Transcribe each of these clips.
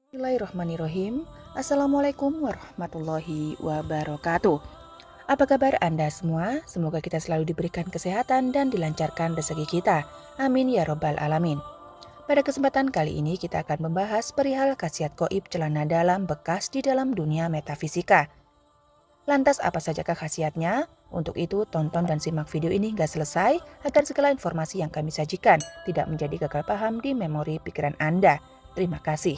Bismillahirrahmanirrahim. Assalamualaikum warahmatullahi wabarakatuh. Apa kabar Anda semua? Semoga kita selalu diberikan kesehatan dan dilancarkan rezeki kita. Amin ya robbal alamin. Pada kesempatan kali ini kita akan membahas perihal khasiat goib celana dalam bekas di dalam dunia metafisika. Lantas apa sajakah khasiatnya? Untuk itu tonton dan simak video ini hingga selesai agar segala informasi yang kami sajikan tidak menjadi gagal paham di memori pikiran Anda. Terima kasih.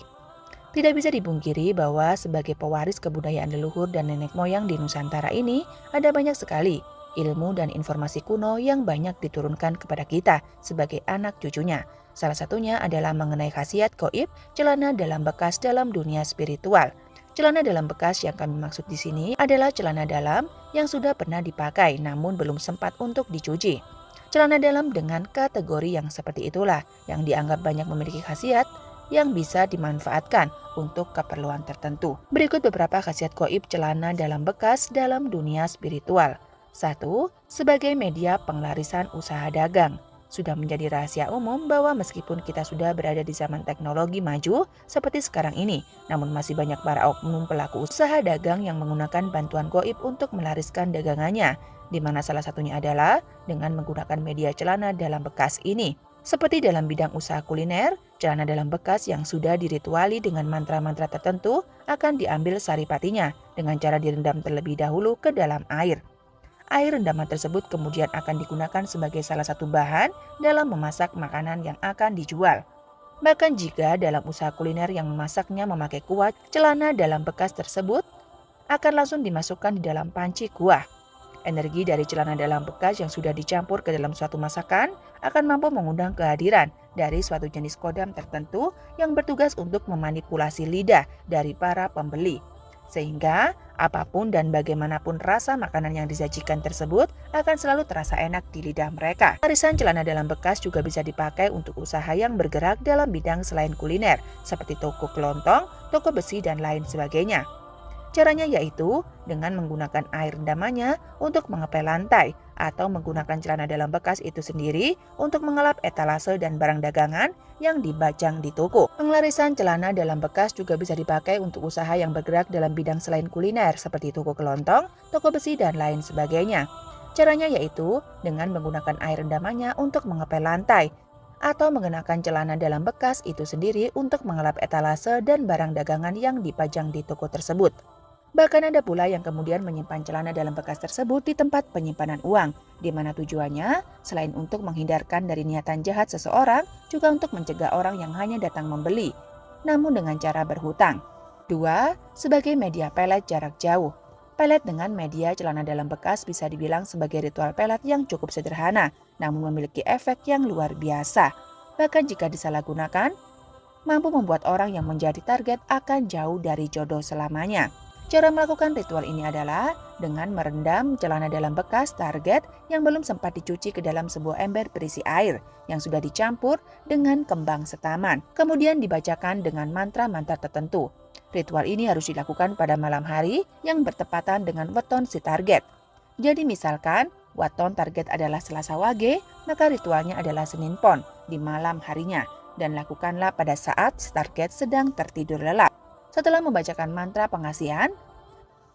Tidak bisa dipungkiri bahwa sebagai pewaris kebudayaan leluhur dan nenek moyang di Nusantara ini, ada banyak sekali ilmu dan informasi kuno yang banyak diturunkan kepada kita sebagai anak cucunya. Salah satunya adalah mengenai khasiat goib celana dalam bekas dalam dunia spiritual. Celana dalam bekas yang kami maksud di sini adalah celana dalam yang sudah pernah dipakai namun belum sempat untuk dicuci. Celana dalam dengan kategori yang seperti itulah yang dianggap banyak memiliki khasiat yang bisa dimanfaatkan untuk keperluan tertentu. Berikut beberapa khasiat goib celana dalam bekas dalam dunia spiritual. 1. Sebagai media penglarisan usaha dagang. Sudah menjadi rahasia umum bahwa meskipun kita sudah berada di zaman teknologi maju seperti sekarang ini, namun masih banyak para oknum pelaku usaha dagang yang menggunakan bantuan goib untuk melariskan dagangannya, di mana salah satunya adalah dengan menggunakan media celana dalam bekas ini. Seperti dalam bidang usaha kuliner, celana dalam bekas yang sudah dirituali dengan mantra-mantra tertentu akan diambil saripatinya dengan cara direndam terlebih dahulu ke dalam air. Air rendaman tersebut kemudian akan digunakan sebagai salah satu bahan dalam memasak makanan yang akan dijual. Bahkan jika dalam usaha kuliner yang memasaknya memakai kuah, celana dalam bekas tersebut akan langsung dimasukkan di dalam panci kuah. Energi dari celana dalam bekas yang sudah dicampur ke dalam suatu masakan akan mampu mengundang kehadiran dari suatu jenis kodam tertentu yang bertugas untuk memanipulasi lidah dari para pembeli. Sehingga apapun dan bagaimanapun rasa makanan yang disajikan tersebut akan selalu terasa enak di lidah mereka. Arisan celana dalam bekas juga bisa dipakai untuk usaha yang bergerak dalam bidang selain kuliner, seperti toko kelontong, toko besi, dan lain sebagainya. Caranya yaitu dengan menggunakan air rendamannya untuk mengepel lantai atau menggunakan celana dalam bekas itu sendiri untuk mengelap etalase dan barang dagangan yang dibajang di toko. Penglarisan celana dalam bekas juga bisa dipakai untuk usaha yang bergerak dalam bidang selain kuliner seperti toko kelontong, toko besi, dan lain sebagainya. Caranya yaitu dengan menggunakan air rendamannya untuk mengepel lantai atau mengenakan celana dalam bekas itu sendiri untuk mengelap etalase dan barang dagangan yang dipajang di toko tersebut. Bahkan ada pula yang kemudian menyimpan celana dalam bekas tersebut di tempat penyimpanan uang, di mana tujuannya selain untuk menghindarkan dari niatan jahat seseorang, juga untuk mencegah orang yang hanya datang membeli, namun dengan cara berhutang. 2. Sebagai media pelet jarak jauh. Pelet dengan media celana dalam bekas bisa dibilang sebagai ritual pelet yang cukup sederhana, namun memiliki efek yang luar biasa. Bahkan jika disalahgunakan, mampu membuat orang yang menjadi target akan jauh dari jodoh selamanya. Cara melakukan ritual ini adalah dengan merendam celana dalam bekas target yang belum sempat dicuci ke dalam sebuah ember berisi air yang sudah dicampur dengan kembang setaman. Kemudian dibacakan dengan mantra-mantra tertentu. Ritual ini harus dilakukan pada malam hari yang bertepatan dengan weton si target. Jadi misalkan weton target adalah Selasa Wage, maka ritualnya adalah Senin Pon di malam harinya. Dan lakukanlah pada saat si target sedang tertidur lelap. Setelah membacakan mantra pengasihan,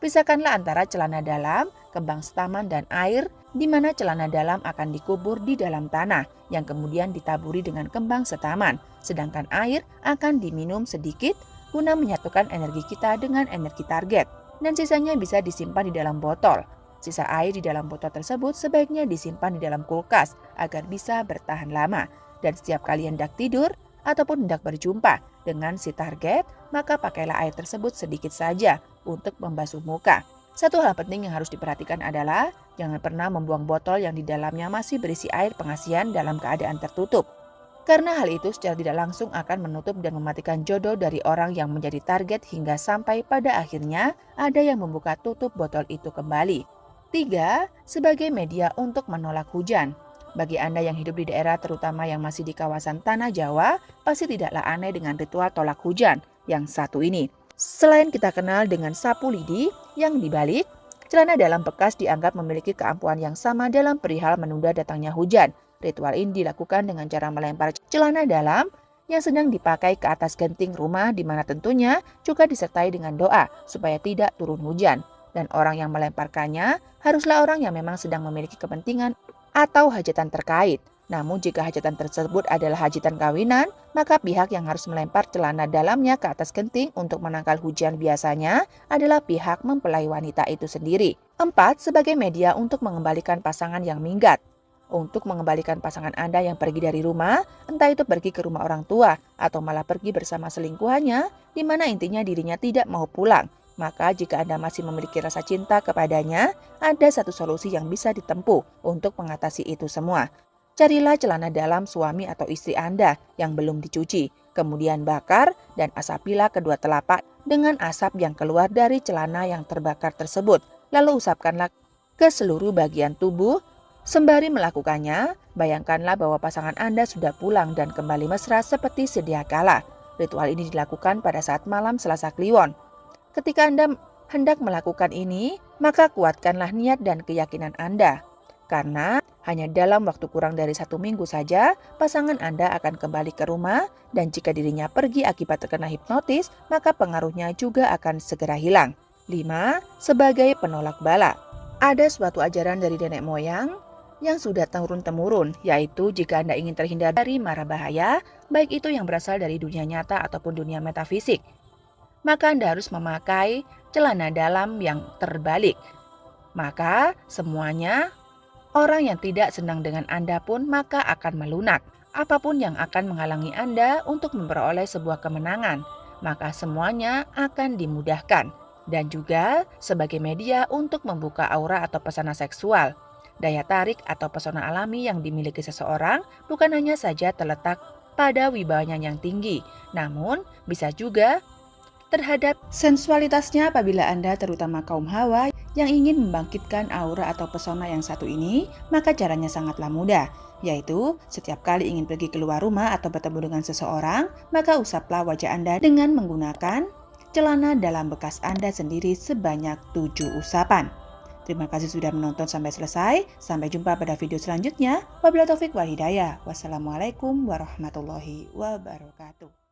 pisahkanlah antara celana dalam, kembang setaman, dan air, di mana celana dalam akan dikubur di dalam tanah, yang kemudian ditaburi dengan kembang setaman, sedangkan air akan diminum sedikit guna menyatukan energi kita dengan energi target, dan sisanya bisa disimpan di dalam botol. Sisa air di dalam botol tersebut sebaiknya disimpan di dalam kulkas agar bisa bertahan lama, dan setiap kali hendak tidur ataupun hendak berjumpa dengan si target, maka pakailah air tersebut sedikit saja untuk membasuh muka. Satu hal penting yang harus diperhatikan adalah jangan pernah membuang botol yang di dalamnya masih berisi air pengasihan dalam keadaan tertutup. Karena hal itu secara tidak langsung akan menutup dan mematikan jodoh dari orang yang menjadi target hingga sampai pada akhirnya ada yang membuka tutup botol itu kembali. 3. Sebagai media untuk menolak hujan. Bagi Anda yang hidup di daerah terutama yang masih di kawasan Tanah Jawa, pasti tidaklah aneh dengan ritual tolak hujan yang satu ini. Selain kita kenal dengan sapu lidi yang dibalik, celana dalam bekas dianggap memiliki keampuhan yang sama dalam perihal menunda datangnya hujan. Ritual ini dilakukan dengan cara melempar celana dalam yang sedang dipakai ke atas genting rumah, di mana tentunya juga disertai dengan doa supaya tidak turun hujan. Dan orang yang melemparkannya haruslah orang yang memang sedang memiliki kepentingan atau hajatan terkait. Namun jika hajatan tersebut adalah hajatan kawinan, maka pihak yang harus melempar celana dalamnya ke atas genting untuk menangkal hujan biasanya adalah pihak mempelai wanita itu sendiri. 4. Sebagai media untuk mengembalikan pasangan yang minggat. Untuk mengembalikan pasangan Anda yang pergi dari rumah, entah itu pergi ke rumah orang tua atau malah pergi bersama selingkuhannya, di mana intinya dirinya tidak mau pulang. Maka jika Anda masih memiliki rasa cinta kepadanya, ada satu solusi yang bisa ditempuh untuk mengatasi itu semua. Carilah celana dalam suami atau istri Anda yang belum dicuci, kemudian bakar dan asapilah kedua telapak dengan asap yang keluar dari celana yang terbakar tersebut. Lalu usapkanlah ke seluruh bagian tubuh. Sembari melakukannya, bayangkanlah bahwa pasangan Anda sudah pulang dan kembali mesra seperti sedia kala. Ritual ini dilakukan pada saat malam Selasa Kliwon. Ketika Anda hendak melakukan ini, maka kuatkanlah niat dan keyakinan Anda. Karena hanya dalam waktu kurang dari 1 minggu saja, pasangan Anda akan kembali ke rumah, dan jika dirinya pergi akibat terkena hipnotis, maka pengaruhnya juga akan segera hilang. 5. Sebagai penolak bala. Ada suatu ajaran dari nenek moyang yang sudah turun-temurun, yaitu jika Anda ingin terhindar dari mara bahaya, baik itu yang berasal dari dunia nyata ataupun dunia metafisik, maka Anda harus memakai celana dalam yang terbalik. Maka semuanya orang yang tidak senang dengan Anda pun maka akan melunak. Apapun yang akan menghalangi Anda untuk memperoleh sebuah kemenangan, maka semuanya akan dimudahkan. Dan juga sebagai media untuk membuka aura atau pesona seksual. Daya tarik atau pesona alami yang dimiliki seseorang bukan hanya saja terletak pada wibawanya yang tinggi, namun bisa juga terhadap sensualitasnya apabila Anda, terutama kaum hawa, yang ingin membangkitkan aura atau pesona yang satu ini, maka caranya sangatlah mudah, yaitu setiap kali ingin pergi keluar rumah atau bertemu dengan seseorang, maka usaplah wajah Anda dengan menggunakan celana dalam bekas Anda sendiri sebanyak 7 usapan. Terima kasih sudah menonton sampai selesai. Sampai jumpa pada video selanjutnya. Wabillahi taufik wal hidayah. Wassalamualaikum warahmatullahi wabarakatuh.